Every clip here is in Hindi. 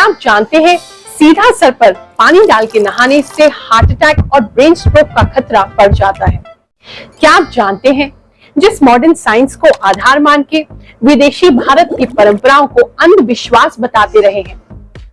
आप जानते हैं सीधा सर पर पानी डाल के नहाने से हार्ट अटैक और ब्रेन स्ट्रोक का खतरा बढ़ जाता है। क्या आप जानते हैं जिस मॉडर्न साइंस को आधार मान के विदेशी भारत की परंपराओं को अंधविश्वास बताते रहे हैं,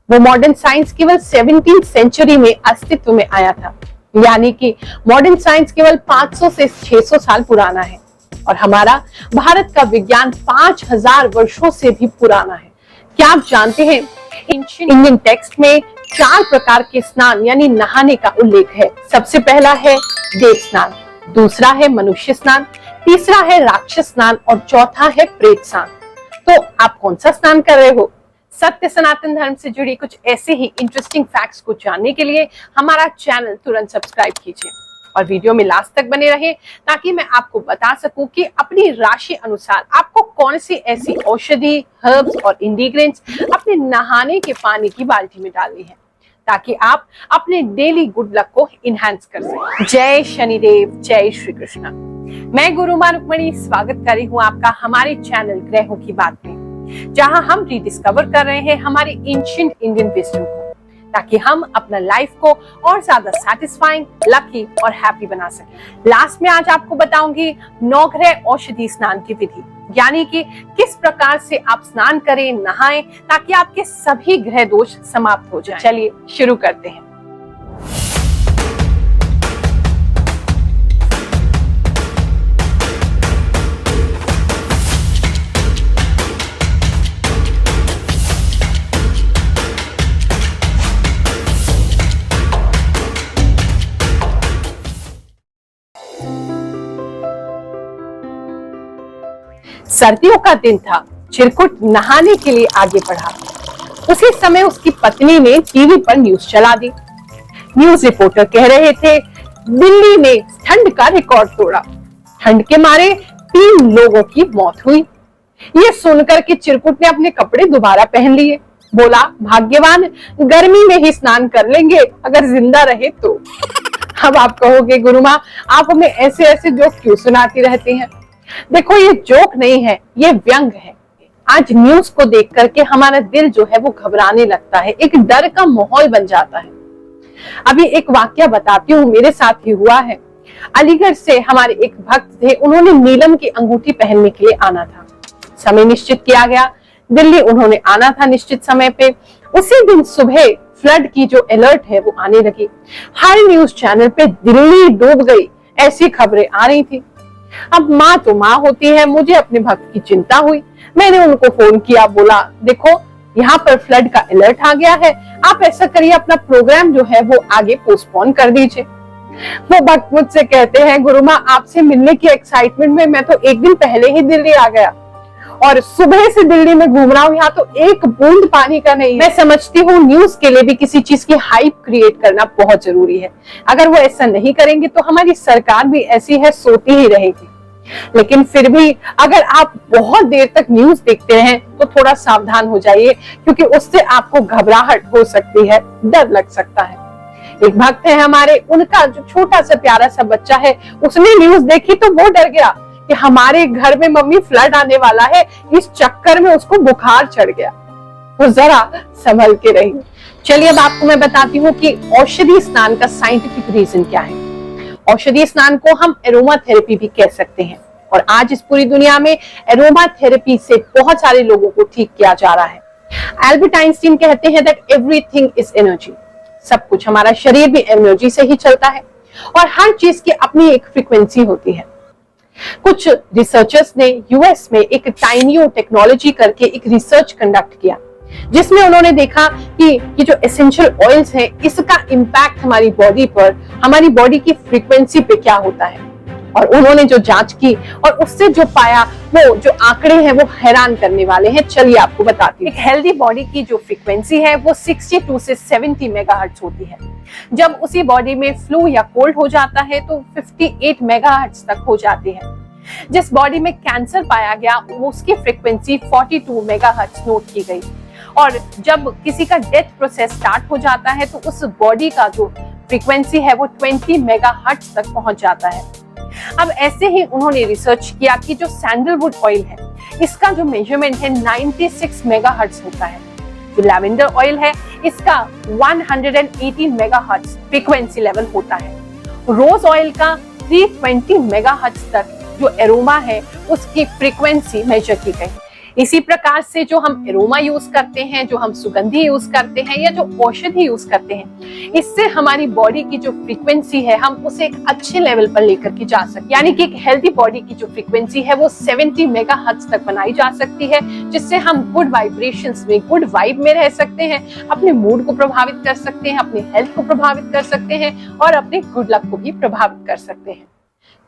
वो मॉडर्न साइंस केवल 17वीं सेंचुरी में अस्तित्व में आया था। यानी कि मॉडर्न साइंस केवल 500 से 600 साल पुराना है और हमारा भारत का विज्ञान 5000 वर्षों से भी पुराना है। क्या आप जानते हैं इंडियन टेक्स्ट में 4 प्रकार के स्नान यानी नहाने का उल्लेख है। सबसे पहला है देव स्नान, दूसरा है मनुष्य स्नान, तीसरा है राक्षस स्नान और चौथा है प्रेत स्नान। तो आप कौन सा स्नान कर रहे हो? सत्य सनातन धर्म से जुड़ी कुछ ऐसे ही इंटरेस्टिंग फैक्ट्स को जानने के लिए हमारा चैनल तुरंत सब्सक्राइब कीजिए और वीडियो में लास्ट तक बने रहे ताकि मैं आपको बता सकूं कि अपनी राशि अनुसार आपको कौन सी ऐसी औषधि, हर्ब्स और इंग्रेडिएंट्स अपने नहाने के पानी की बाल्टी में डालनी है ताकि आप अपने डेली गुड लक को इनहैंस कर सकें। जय शनिदेव, जय श्री कृष्ण। मैं गुरु माँ रुक्मणी स्वागत कर रही हूँ आपका हमारे चैनल ग्रहों की बात में, जहां हम रिडिस्कवर कर रहे हैं हमारे एंशिएंट इंडियन विजडम को ताकि हम अपना लाइफ को और ज्यादा सैटिस्फाइंग, लकी और हैप्पी बना सकें। लास्ट में आज आपको बताऊंगी 9 ग्रह औषधि स्नान की विधि, यानी कि किस प्रकार से आप स्नान करें, नहाएं ताकि आपके सभी ग्रह दोष समाप्त हो जाएं। चलिए शुरू करते हैं। सर्दियों का दिन था। चिरकुट नहाने के लिए आगे बढ़ा। उसी समय उसकी पत्नी ने टीवी पर न्यूज चला दी। न्यूज रिपोर्टर कह रहे थे दिल्ली ने ठंड का रिकॉर्ड तोड़ा, ठंड के मारे 3 लोगों की मौत हुई। ये सुनकर के चिरकुट ने अपने कपड़े दोबारा पहन लिए। बोला भाग्यवान गर्मी में ही स्नान कर लेंगे अगर जिंदा रहे तो। अब आप कहोगे गुरु माँ आप हमें ऐसे ऐसे जोक क्यों सुनाती रहती हैं? देखो ये जोक नहीं है, ये व्यंग है। आज न्यूज को देख करके हमारा दिल जो है वो घबराने लगता है, एक डर का माहौल बन जाता है। अभी एक वाकया बताती हूँ, मेरे साथ ही हुआ है। अलीगढ़ से हमारे एक भक्त थे, उन्होंने नीलम की अंगूठी पहनने के लिए आना था। समय निश्चित किया गया, दिल्ली उन्होंने आना था निश्चित समय पे। उसी दिन सुबह फ्लड की जो अलर्ट है वो आने लगी। हर न्यूज चैनल पे दिल्ली डूब गई ऐसी खबरें आ रही थी। अब माँ तो माँ होती है, मुझे अपने भक्त की चिंता हुई। मैंने उनको फोन किया, बोला देखो यहाँ पर फ्लड का अलर्ट आ गया है, आप ऐसा करिए अपना प्रोग्राम जो है वो आगे पोस्टपोन कर दीजिए। वो भक्त मुझसे कहते हैं गुरु माँ आपसे मिलने की एक्साइटमेंट में मैं तो एक दिन पहले ही दिल्ली आ गया और सुबह से दिल्ली में घूम रहा हूँ, यहाँ तो एक बूंद पानी का नहीं। मैं समझती हूँ न्यूज के लिए भी किसी चीज की हाइप क्रिएट करना बहुत जरूरी है। अगर वो ऐसा नहीं करेंगे तो हमारी सरकार भी ऐसी है, सोती ही रहेगी। लेकिन फिर भी अगर आप बहुत देर तक न्यूज देखते हैं तो थोड़ा सावधान हो जाइए, क्योंकि उससे आपको घबराहट हो सकती है, डर लग सकता है। एक भक्त है हमारे, उनका जो छोटा सा प्यारा सा बच्चा है, उसने न्यूज देखी तो वो डर गया कि हमारे घर में मम्मी फ्लड आने वाला है, इस चक्कर में उसको बुखार चढ़ गया। तो जरा संभल के रहिए। चलिए अब आपको मैं बताती हूँ कि औषधि स्नान का साइंटिफिक रीजन क्या है। औषधि स्नान को हम एरोमा थेरेपी भी कह सकते हैं और आज इस पूरी दुनिया में एरोमा थेरेपी से बहुत सारे लोगों को ठीक किया जा रहा है। एल्बर्ट आइंस्टीन कहते हैं दैट एवरीथिंग इज एनर्जी। सब कुछ, हमारा शरीर भी एनर्जी से ही चलता है और हर चीज की अपनी एक फ्रीक्वेंसी होती है। कुछ रिसर्चर्स ने यूएस में एक टाइनियो टेक्नोलॉजी करके एक रिसर्च कंडक्ट किया, जिसमें उन्होंने देखा कि ये जो एसेंशियल ऑयल्स हैं इसका इम्पैक्ट हमारी बॉडी पर, हमारी बॉडी की फ्रीक्वेंसी पे क्या होता है। और उन्होंने जो जांच की और उससे जो पाया, वो जो आंकड़े हैं वो हैरान करने वाले हैं। चलिए आपको बताती हूँ। एक हेल्दी बॉडी की जो फ्रीक्वेंसी है वो 62 से 70 मेगाहर्ट्ज होती है। जब उसी बॉडी में फ्लू या कोल्ड हो जाता है तो 58 मेगाहर्ट्ज तक हो जाती है। जिस बॉडी में कैंसर पाया गया वो उसकी फ्रीक्वेंसी 42 मेगाहर्ट्ज नोट की गई। और जब किसी का डेथ प्रोसेस स्टार्ट हो जाता है तो उस बॉडी का जो फ्रीक्वेंसी है वो 20 मेगाहर्ट्ज तक पहुंच जाता है। अब ऐसे ही उन्होंने रिसर्च किया कि जो सैंडलवुड ऑयल है इसका जो मेजरमेंट है 96 मेगाहर्ट्ज होता है। जो लैवेंडर ऑयल है इसका 118 मेगाहर्ट्ज फ्रीक्वेंसी लेवल होता है। रोज ऑयल का 320 मेगाहर्ट्ज तक जो एरोमा है उसकी फ्रीक्वेंसी मेजर की गई। इसी प्रकार से जो हम एरोमा यूज करते हैं, जो हम सुगंधी यूज करते हैं या जो औषधि यूज करते हैं, इससे हमारी बॉडी की जो फ्रीक्वेंसी है हम उसे एक अच्छे लेवल पर लेकर के जा सकते हैं। यानी कि एक हेल्दी बॉडी की जो फ्रीक्वेंसी है वो 70 मेगाहर्ट्ज तक बनाई जा सकती है, जिससे हम गुड वाइब्रेशंस में, गुड वाइब में रह सकते हैं, अपने मूड को प्रभावित कर सकते हैं, अपने हेल्थ को प्रभावित कर सकते हैं और अपने गुड लक को भी प्रभावित कर सकते हैं।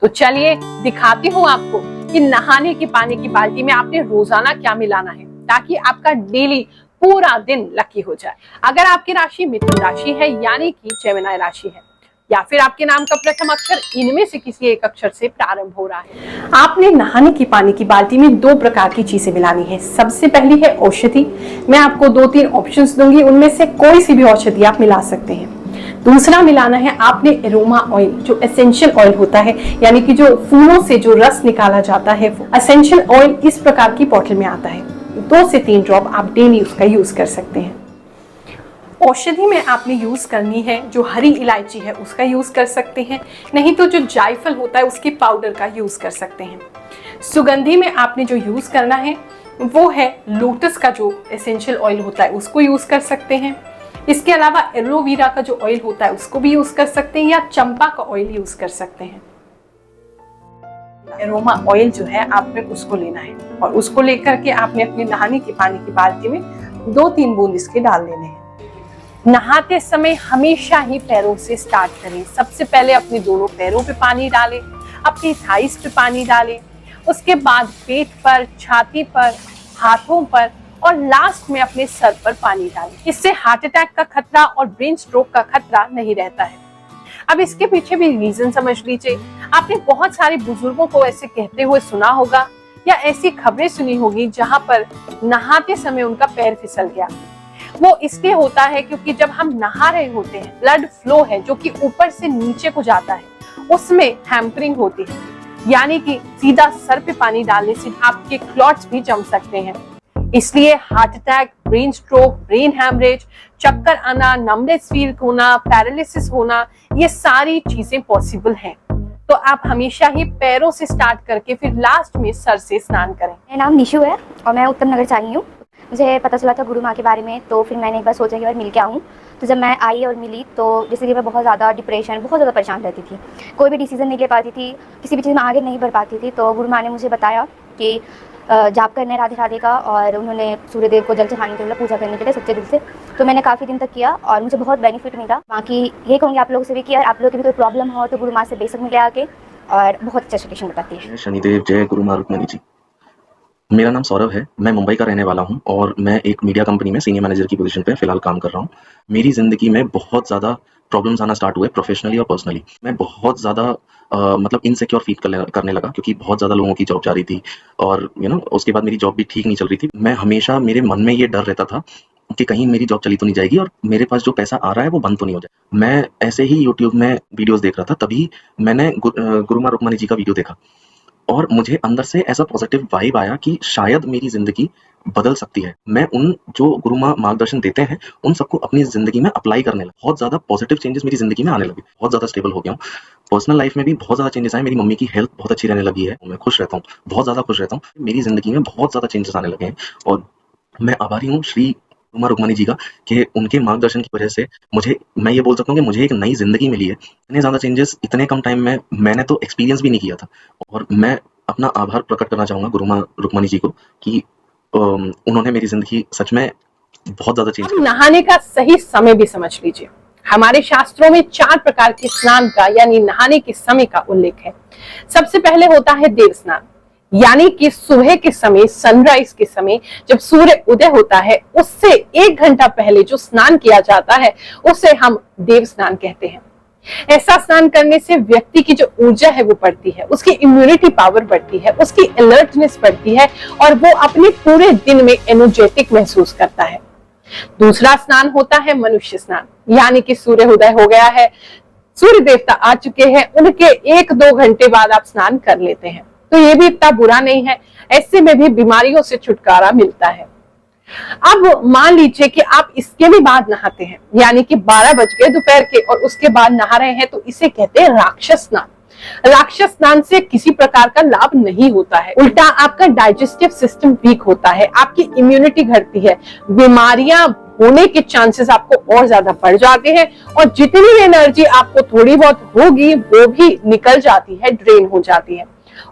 तो चलिए दिखाती हूँ आपको कि नहाने की पानी की बाल्टी में आपने रोजाना क्या मिलाना है ताकि आपका डेली पूरा दिन लकी हो जाए। अगर आपकी राशि मिथुन राशि है यानी कि जेमिनी राशि है या फिर आपके नाम का प्रथम अक्षर इनमें से किसी एक अक्षर से प्रारंभ हो रहा है, आपने नहाने की पानी की बाल्टी में 2 प्रकार की चीजें मिलानी है। सबसे पहली है औषधि। मैं आपको 2-3 ऑप्शंस दूंगी, उनमें से कोई सी भी औषधि आप मिला सकते हैं। दूसरा मिलाना है आपने एरोमा ऑयल, जो एसेंशियल ऑयल होता है, यानी कि जो फूलों से जो रस निकाला जाता है। एसेंशियल ऑयल इस प्रकार की बॉटल में आता है। 2 से 3 ड्रॉप आप डेली उसका यूज कर सकते हैं। औषधि में आपने यूज करनी है जो हरी इलायची है उसका यूज कर सकते हैं, नहीं तो जो जायफल होता है उसके पाउडर का यूज कर सकते हैं। सुगंधी में आपने जो यूज करना है वो है लोटस का जो एसेंशियल ऑयल होता है उसको यूज कर सकते हैं। इसके अलावा एलोवेरा का जो ऑयल होता है उसको भी यूज कर सकते हैं या चंपा का ऑयल यूज कर सकते हैं। एरोमा ऑयल जो है आपने उसको लेना है और उसको लेकर के आपने अपने नहाने की पानी की बाल्टी में 2-3 बूंद इसके डाल लेने हैं। नहाते समय हमेशा ही पैरों से स्टार्ट करें। सबसे पहले अपने दोनों पैरों पे पानी डालें, अपनी थाइस पे पानी डालें, उसके बाद पेट पर, छाती पर, हाथों पर और लास्ट में अपने सर पर पानी डालें। इससे हार्ट अटैक का खतरा और ब्रेन स्ट्रोक का खतरा नहीं रहता है। अब इसके पीछे भी रीजन समझ लीजिए। आपने बहुत सारे बुजुर्गों को ऐसे कहते हुए सुना होगा या ऐसी खबरें सुनी होगी जहां पर नहाते समय उनका पैर फिसल गया। वो इसलिए होता है क्योंकि जब हम नहा रहे होते हैं, ब्लड फ्लो है जो कि ऊपर से नीचे को जाता है, उसमें हैम्परिंग होती है, यानी कि सीधा सर पे पानी डालने से आपके क्लॉट्स भी जम सकते हैं। इसलिए heart attack, brain stroke, brain haemorrhage, चक्कर आना, नमनेस फील होना, पैरालिसिस होना, ये सारी चीजें पॉसिबल हैं। तो आप हमेशा ही पैरों से स्टार्ट करके फिर लास्ट में सर से स्नान करें। मेरा नाम निशु है और मैं उत्तम नगर से आई हूँ। मुझे पता चला था गुरु माँ के बारे में, तो फिर मैंने एक बार सोचा कि यार मिल के आऊँ। तो जब मैं आई और मिली तो जैसे कि मैं बहुत ज़्यादा डिप्रेशन, बहुत ज़्यादा परेशान रहती थी, कोई भी डिसीजन नहीं ले पाती थी, किसी भी चीज़ में आगे नहीं बढ़ पाती थी। तो गुरु माँ ने मुझे बताया कि जाप करना है राधे राधे का, और उन्होंने सूर्यदेव को जल चढ़ाने के लिए, पूजा करने के लिए सच्चे दिल से। तो मैंने काफ़ी दिन तक किया और मुझे बहुत बेनिफिट मिला। बाकी ये कहूँगी आप लोगों से भी कि यार आप लोगों की भी कोई प्रॉब्लम हो तो गुरु माँ से बेशक मिले आके, और बहुत अच्छा सजेशन बताती है। शनिदेव, जय गुरु माँ रुक्मणी जी। मेरा नाम सौरभ है, मैं मुंबई का रहने वाला हूं और मैं एक मीडिया कंपनी में सीनियर मैनेजर की पोजीशन पे फिलहाल काम कर रहा हूं। मेरी ज़िंदगी में बहुत ज़्यादा प्रॉब्लम्स आना स्टार्ट हुए, प्रोफेशनली और पर्सनली। मैं बहुत ज़्यादा मतलब इनसिक्योर फील करने लगा क्योंकि बहुत ज़्यादा लोगों की जॉब जा रही थी और उसके बाद मेरी जॉब भी ठीक नहीं चल रही थी। मैं हमेशा, मेरे मन में ये डर रहता था कि कहीं मेरी जॉब चली तो नहीं जाएगी और मेरे पास जो पैसा आ रहा है वो बंद तो नहीं हो जाए। मैं ऐसे ही यूट्यूब में वीडियोज़ देख रहा था, तभी मैंने गुरु माँ रुक्मणी जी का वीडियो देखा और मुझे अंदर से ऐसा पॉजिटिव वाइब आया कि शायद मेरी ज़िंदगी बदल सकती है। मैं उन जो गुरु माँ मार्गदर्शन देते हैं उन सबको अपनी ज़िंदगी में अप्लाई करने लगा। बहुत ज़्यादा पॉजिटिव चेंजेस मेरी ज़िंदगी में आने लगे, बहुत ज़्यादा स्टेबल हो गया हूँ। पर्सनल लाइफ में भी बहुत ज़्यादा चेंजेस आए। मेरी मम्मी की हेल्थ बहुत अच्छी रहने लगी है, मैं खुश रहता हूँ, बहुत ज़्यादा खुश रहता हूँ। मेरी ज़िंदगी में बहुत ज़्यादा चेंजेस आने लगे हैं और मैं आभारी हूँ श्री गुरु माँ रुक्मणी जी का कि उनके मार्गदर्शन की वजह से मैं ये बोल सकता हूँ कि मुझे एक नई ज़िंदगी मिली है। इतने ज़्यादा चेंजेस इतने कम टाइम में मैंने तो एक्सपीरियंस भी नहीं किया था और मैं अपना आभार प्रकट करना चाहूँगा गुरु माँ रुक्मणी जी को कि उन्होंने मेरी ज़िंदगी सच में बहुत ज़्यादा चेंज किया। नहाने का सही समय भी समझ लीजिए। हमारे शास्त्रों में 4 प्रकार के स्नान का यानी नहाने के समय का उल्लेख है। सबसे पहले होता है देव स्नान, यानी कि सुबह के समय, सनराइज के समय जब सूर्य उदय होता है उससे 1 घंटा पहले जो स्नान किया जाता है उसे हम देव स्नान कहते हैं। ऐसा स्नान करने से व्यक्ति की जो ऊर्जा है वो बढ़ती है, उसकी इम्यूनिटी पावर बढ़ती है, उसकी अलर्टनेस बढ़ती है और वो अपने पूरे दिन में एनर्जेटिक महसूस करता है। दूसरा स्नान होता है मनुष्य स्नान, यानी कि सूर्य उदय हो गया है, सूर्य देवता आ चुके हैं, उनके 1-2 घंटे बाद आप स्नान कर लेते हैं तो ये भी इतना बुरा नहीं है, ऐसे में भी बीमारियों से छुटकारा मिलता है। अब मान लीजिए कि आप इसके भी बाद नहाते हैं, यानी कि 12 बज गए दोपहर के और उसके बाद नहा रहे हैं, तो इसे कहते हैं राक्षस स्नान। राक्षस स्नान से किसी प्रकार का लाभ नहीं होता है, उल्टा आपका डाइजेस्टिव सिस्टम वीक होता है, आपकी इम्यूनिटी घटती है, बीमारियां होने के चांसेस आपको और ज्यादा बढ़ जाते हैं और जितनी एनर्जी आपको थोड़ी बहुत होगी वो भी निकल जाती है, ड्रेन हो जाती है।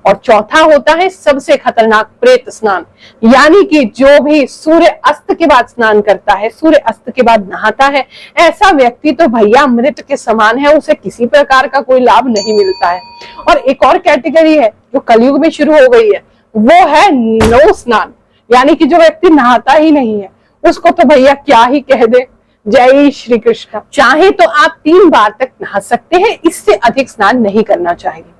और चौथा होता है सबसे खतरनाक प्रेत स्नान, यानी कि जो भी सूर्य अस्त के बाद स्नान करता है, सूर्य अस्त के बाद नहाता है, ऐसा व्यक्ति तो भैया मृत के समान है, उसे किसी प्रकार का कोई लाभ नहीं मिलता है। और एक और कैटेगरी है जो कलयुग में शुरू हो गई है, वो है नौ स्नान, यानी कि जो व्यक्ति नहाता ही नहीं है उसको तो भैया क्या ही कह दे। जय श्री कृष्ण। चाहे तो आप 3 बार तक नहा सकते हैं, इससे अधिक स्नान नहीं करना चाहिए।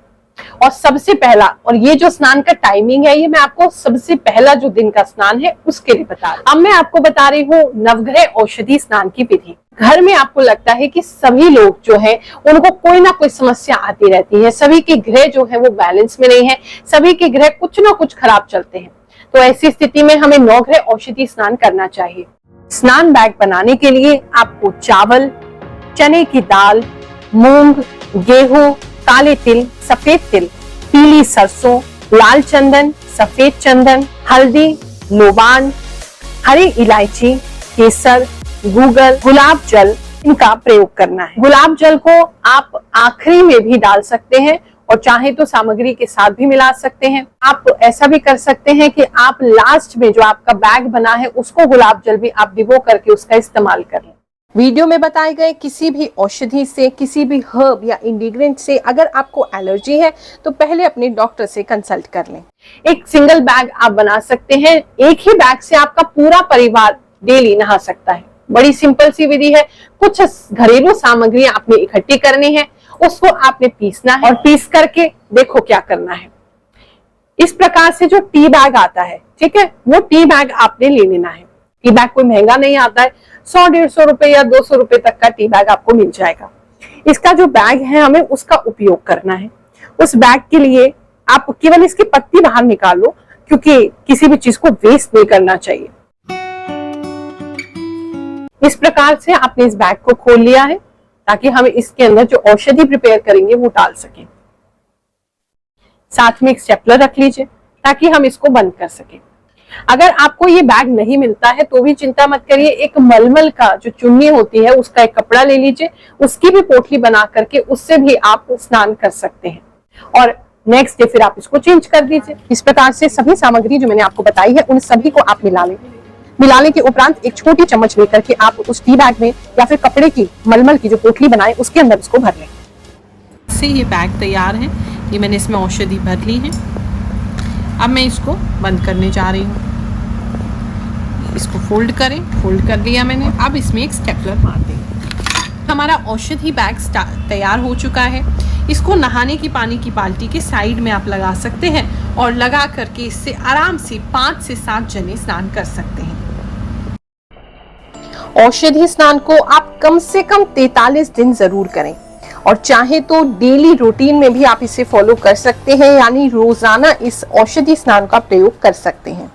और सबसे पहला, और ये जो स्नान का टाइमिंग है, ये मैं आपको सबसे पहला जो दिन का स्नान है उसके लिए बता रही हूँ। अब मैं आपको बता रही हूँ नवग्रह औषधि स्नान की विधि। घर में आपको लगता है कि सभी लोग जो है उनको कोई ना कोई समस्या आती रहती है, सभी के ग्रह जो है वो बैलेंस में नहीं है, सभी के ग्रह कुछ ना कुछ खराब चलते हैं, तो ऐसी स्थिति में हमें नवग्रह औषधि स्नान करना चाहिए। स्नान बैग बनाने के लिए आपको चावल, चने की दाल, मूंग, गेहूं, काले तिल, सफेद तिल, पीली सरसों, लाल चंदन, सफेद चंदन, हल्दी, लोबान, हरी इलायची, केसर, गूगल, गुलाब जल, इनका प्रयोग करना है। गुलाब जल को आप आखिरी में भी डाल सकते हैं और चाहे तो सामग्री के साथ भी मिला सकते हैं। आप ऐसा भी कर सकते हैं कि आप लास्ट में जो आपका बैग बना है उसको गुलाब जल भी आप भिगो करके उसका इस्तेमाल कर लें। वीडियो में बताए गए किसी भी औषधि से, किसी भी हर्ब या इंग्रेडिएंट से अगर आपको एलर्जी है तो पहले अपने डॉक्टर से कंसल्ट कर लें। एक सिंगल बैग आप बना सकते हैं, एक ही बैग से आपका पूरा परिवार डेली नहा सकता है। बड़ी सिंपल सी विधि है। कुछ घरेलू सामग्री आपने इकट्ठी करनी है, उसको आपने पीसना है और पीस करके देखो क्या करना है। इस प्रकार से जो टी बैग आता है, ठीक है, वो टी बैग आपने ले लेना है। टी बैग कोई महंगा नहीं आता है, 100-150 रुपए या 200 रुपए तक का टी बैग आपको मिल जाएगा। इसका जो बैग है हमें उसका उपयोग करना है। उस बैग के लिए आप केवल इसकी पत्ती बाहर निकाल लो, क्योंकि किसी भी चीज को वेस्ट नहीं करना चाहिए। इस प्रकार से आपने इस बैग को खोल लिया है ताकि हम इसके अंदर जो औषधि प्रिपेयर करेंगे वो डाल सकें। साथ में एक स्टेपलर रख लीजिए ताकि हम इसको बंद कर सकें। अगर आपको ये बैग नहीं मिलता है तो भी चिंता मत करिए, एक मलमल का जो चुन्नी होती है उसका एक कपड़ा ले लीजिए, उसकी भी पोटली बना करके उससे भी आप स्नान कर सकते हैं और नेक्स्ट डे फिर आप इसको चेंज कर दीजिए। इस प्रकार से सभी सामग्री जो मैंने आपको बताई है उन सभी को आप मिला लें। मिलाने के उपरांत एक छोटी चम्मच लेकर के आप उस टी बैग में या फिर कपड़े की मलमल की जो पोटली बनाए उसके अंदर इसको भर लें। से ये बैग तैयार है, ये मैंने इसमें औषधि भर ली है। अब मैं इसको बंद करने जा रही हूँ। इसको फोल्ड करें, फोल्ड कर लिया मैंने। अब इसमें एक स्टेपलर मार दें। हमारा औषधि बैग तैयार हो चुका है। इसको नहाने की पानी की बाल्टी के साइड में आप लगा सकते हैं और लगा करके इससे आराम से 5 से 7 जने स्नान कर सकते हैं। औषधि स्नान को आप कम से कम 43 दिन जरूर करें और चाहे तो डेली रूटीन में भी आप इसे फॉलो कर सकते हैं, यानी रोजाना इस औषधि स्नान का प्रयोग कर सकते हैं।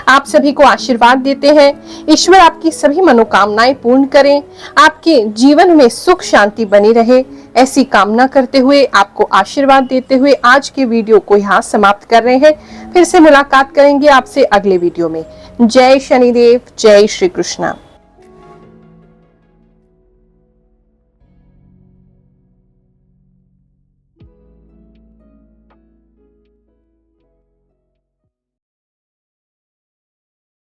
आप सभी को आशीर्वाद देते हैं, ईश्वर आपकी सभी मनोकामनाएं पूर्ण करें, आपके जीवन में सुख शांति बनी रहे, ऐसी कामना करते हुए आपको आशीर्वाद देते हुए आज के वीडियो को यहाँ समाप्त कर रहे हैं। फिर से मुलाकात करेंगे आपसे अगले वीडियो में। जय शनिदेव, जय श्री कृष्णा।